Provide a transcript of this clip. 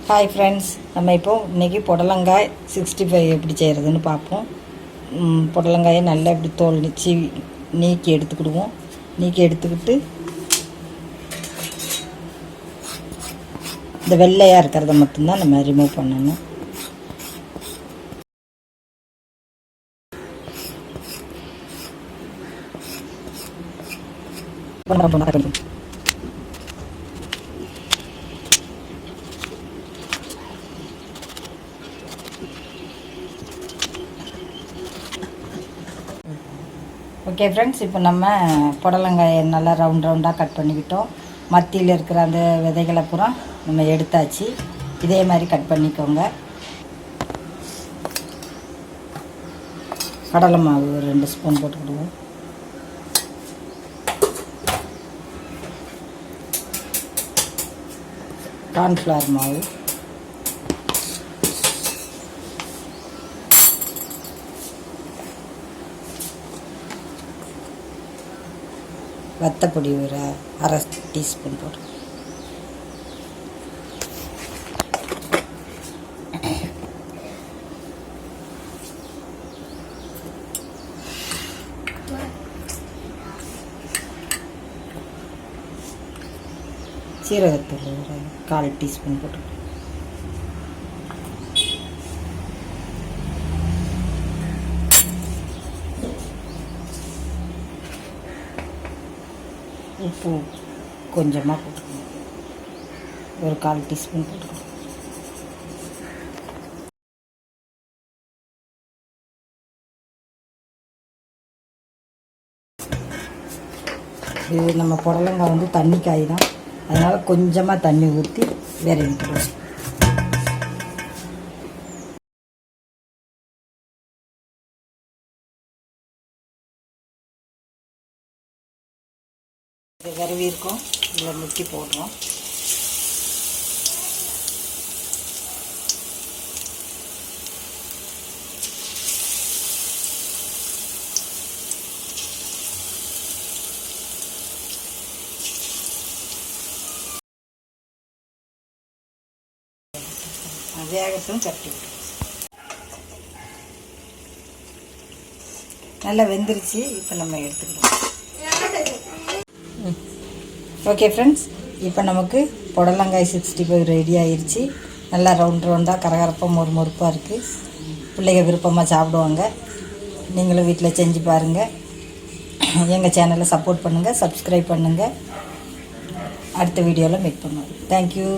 Hi friends, நம்ம இப்போது இன்றைக்கி புடலங்காய் 65 எப்படி செய்கிறதுன்னு பார்ப்போம். புடலங்காயை நல்லா இப்படி தோல் நீக்கி எடுத்துக்கிடுவோம். நீக்கி எடுத்துக்கிட்டு இந்த வெள்ளையாக இருக்கிறத மட்டும்தான் நம்ம ரிமூவ் பண்ணணும். ஓகே ஃப்ரெண்ட்ஸ், இப்போ நம்ம புடலங்காயை நல்லா ரவுண்டாக கட் பண்ணிக்கிட்டோம். மத்தியில் இருக்கிற அந்த விதைகளை பூரா நம்ம எடுத்தாச்சு. இதே மாதிரி கட் பண்ணிக்கோங்க. கடலை மாவு 2 ஸ்பூன் போட்டுக்கிடுவோம். கார்ன்ஃப்ளவர் மாவு, வத்தப்பொடி ஒரு 1/2 டீஸ்பூன் போட்டு, சீரகத்தூள் ஒரு 1/4 டீஸ்பூன் போட்டு, உப்பு கொஞ்சமாக போட்டுக்கணும், ஒரு 1/4 டீஸ்பூன் போட்டுக்கணும். இது நம்ம புடலங்காய் வந்து தண்ணி காய் தான், அதனால் கொஞ்சமாக தண்ணி ஊற்றி விரவிக்கிறோம். இது விரவி இருக்கும், இதில் முக்கி போடுறோம். வேகட்டும், கட்டி நல்லா வெந்துருச்சு. இப்போ நம்ம எடுத்துக்கலாம். ஓகே ஃப்ரெண்ட்ஸ், இப்போ நமக்கு புடலங்காய் 65 ரெடி ஆயிடுச்சு. நல்லா ரவுண்டாக கரகரப்பாக மொறுமொறுப்பாக இருக்குது. பிள்ளைங்க விருப்பமாக சாப்பிடுவாங்க. நீங்களும் வீட்டில் செஞ்சு பாருங்கள். எங்கள் சேனலை சப்போர்ட் பண்ணுங்கள், சப்ஸ்கிரைப் பண்ணுங்கள். அடுத்த வீடியோவில் மீட் பண்ணுவோம். தேங்க்யூ.